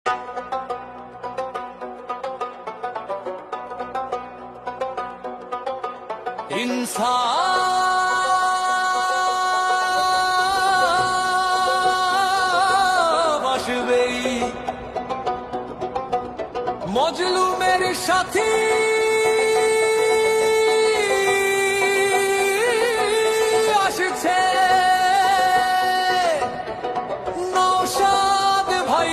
ইনসাফ আসবেই মজলুমের সাথী আসছে নওশাদ ভাই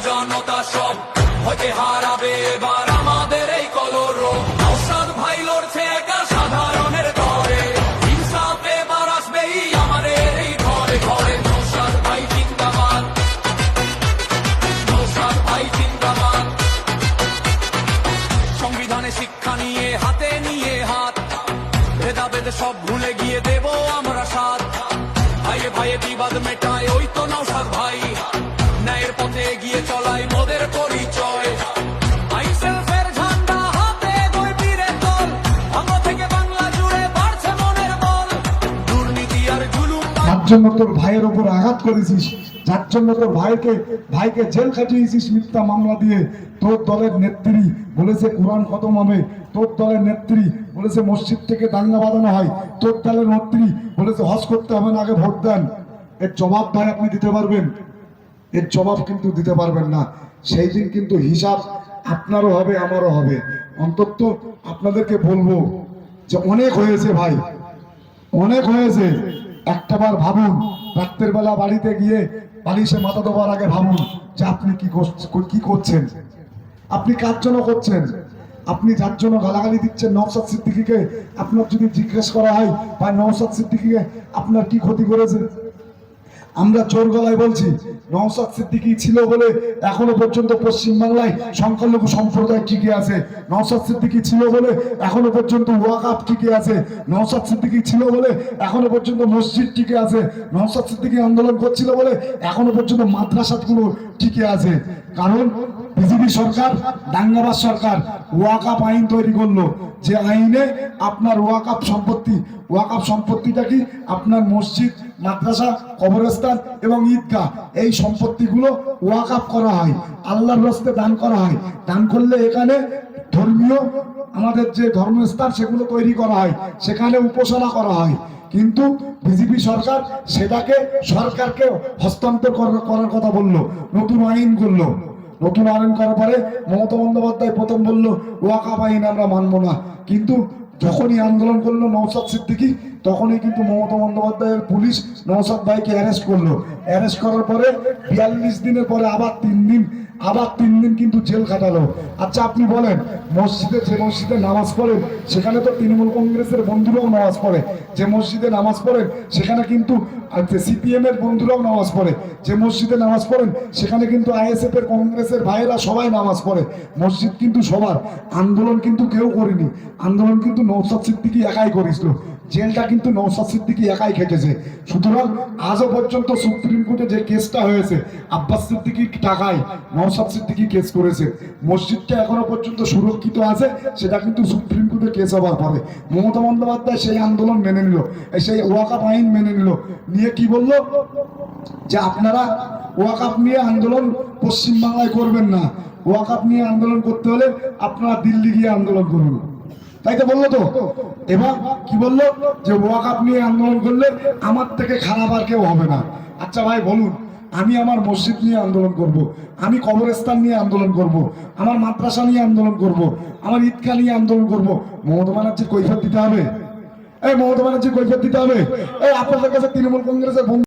জনতা সব হতে হারাবে এবার আমাদের এই কলরব। নওশাদ ভাই লড়ছে একা সাধারণের ঘরে, ইনসাফ এবার আসবেই আমাদের এই ঘরে ঘরে। নওশাদ ভাই জিন্দাবাদ, নওশাদ ভাই জিন্দাবাদ। সংবিধানে শিক্ষা নিয়ে হাতে নিয়ে হাত, ভেদাভেদ সব ভুলে গিয়ে দেব আমরা সাথ। ভাইয়ে ভাইয়ে বিবাদ মেটায় ওই তো নওশাদ ভাই, ন্যায়ের পথে এগিয়ে চলাই মোদের পরিচয়। আইনশৃঙ্খলার ঝান্ডা হাতে দুই বীরের দল, ভাঙো থেকে বাংলা জুড়ে বাড়ছে মনের বল। দুর্নীতি আর জুলুম যার জন্য তোর ভাইয়ের উপর আঘাত করেছিস, যার জন্য তোর ভাইকে জেল খাটিয়েছিস মিথ্যা মামলা দিয়ে, তোর দলের নেত্রী বলেছে কোরআন খতম হবে, তোর দলের নেত্রী বলেছে মসজিদ থেকে দাঙ্গা বাঁধানো হয়, তোর দলের নেত্রী বলেছে হজ করতে হবে না, আগে ভোট দেন। এর জবাব ভাই আপনি দিতে পারবেন? এর জবাব কিন্তু দিতে পারবেন না। সেই দিন কিন্তু হিসাব আপনারও হবে আমারও হবে। অন্তত আপনাদেরকে বলবো যে অনেক হয়েছে ভাই, অনেক হয়েছে। একটাবার ভাবুন, রাত্রের বেলা বাড়িতে গিয়ে বালিশে মাথা দেওয়ার আগে ভাবুন যে আপনি কি করছেন, আপনি কার জন্য করছেন। আপনি যার জন্য গালাগালি দিচ্ছেন নওশাদ সিদ্দিকীকে, আপনার যদি জিজ্ঞেস করা হয় ভাই নওশাদ সিদ্দিকীকে আপনার কি ক্ষতি করেছে, আমরা জোর গলায় বলছি নওশাদ সিদ্দিকী ছিল বলে এখনো পর্যন্ত পশ্চিমবাংলায় সংখ্যালঘু সম্প্রদায় টিকে আছে। নওশাদ সিদ্দিকী ছিল বলে এখনো পর্যন্ত ওয়াকফ টিকে আছে। নওশাদ সিদ্দিকী ছিল বলে এখনো পর্যন্ত মসজিদ টিকে আছে। নওশাদ সিদ্দিকী আন্দোলন করছিল বলে এখনো পর্যন্ত মাদ্রাসাগুলো টিকে আছে। কারণ বিজেপি সরকার, দাঙ্গাবাজ সরকার ওয়াকফ আইন তৈরি করলো, যে আইনে আপনার ওয়াকফ সম্পত্তিটা কি আপনার মসজিদ, মাদ্রাসা, কবরস্থান এবং ঈদগাহ, এই সম্পত্তিগুলো ওয়াকফ করা হয়, আল্লাহর রাস্তায় দান করা হয়। দান করলে এখানে ধর্মীয় আমাদের যে ধর্মস্থান সেগুলো তৈরি করা হয়, সেখানে উপাসনা করা হয়। কিন্তু বিজেপি সরকার সেটাকে সরকারকে হস্তান্তর করার কথা বললো, নতুন আইন করলো। নতুন আইন করার পরে মমতা বন্দ্যোপাধ্যায় প্রথম বললো ওয়াকফ আইন আমরা মানবো না। কিন্তু যখনই আন্দোলন করলো নওশাদ সিদ্দিকী, তখনই কিন্তু মমতা বন্দ্যোপাধ্যায়ের পুলিশ নওশাদ ভাইকে অ্যারেস্ট করলো। অ্যারেস্ট করার পরে 42 দিনের পরে আবার 3 দিন কিন্তু জেল খাটালো। আচ্ছা আপনি বলেন, যে মসজিদে নামাজ পড়েন সেখানে তো তৃণমূল কংগ্রেসের বন্ধুরাও নামাজ পড়ে, যে মসজিদে নামাজ পড়েন সেখানে কিন্তু সিপিএম এর বন্ধুরাও নামাজ পড়ে, যে মসজিদে নামাজ পড়েন সেখানে কিন্তু আইএসএফ এর কংগ্রেসের ভাইয়েরা সবাই নামাজ পড়ে। মসজিদ কিন্তু সবার। আন্দোলন কিন্তু কেউ করেনি, আন্দোলন কিন্তু নওশাদ সিদ্দিকী একাই করেছিল, জেলটা কিন্তু নওশাদ সিদ্দিকী একাই খেটেছে। সুতরাং আজও পর্যন্ত সুপ্রিম কোর্টে যে কেসটা হয়েছে আব্বাস সিদ্দিকীর টাকায় নওশাদ সিদ্দিকী কেস করেছে, মসজিদটা এখনো পর্যন্ত সুরক্ষিত আছে, সেটা কিন্তু সুপ্রিম কোর্টে কেস হবার পরে মমতা বন্দ্যোপাধ্যায় সেই আন্দোলন মেনে নিল, সেই ওয়াকফ আইন মেনে নিল, নিয়ে কি বললো যে আপনারা ওয়াকফ নিয়ে আন্দোলন পশ্চিমবাংলায় করবেন না, ওয়াকফ নিয়ে আন্দোলন করতে হলে আপনারা দিল্লি গিয়ে আন্দোলন করুন। তাই তো বললো তো। এবার কি বললো যে ওয়াকফ নিয়ে আন্দোলন করলে আমার থেকে খারাপ আর কেউ হবে না। আচ্ছা ভাই বলুন, আমি আমার মসজিদ নিয়ে আন্দোলন করব, আমি কবরস্থান নিয়ে আন্দোলন করব, আমার মাদ্রাসা নিয়ে আন্দোলন করব, আমার ঈদগাহ নিয়ে আন্দোলন করব, মমতা ব্যানার্জির কৈফিয়ত দিতে হবে? এই মমতা ব্যানার্জি কৈফিয়ত দিতে হবে। এই আপনাদের কাছে তৃণমূল কংগ্রেসের বন্ধু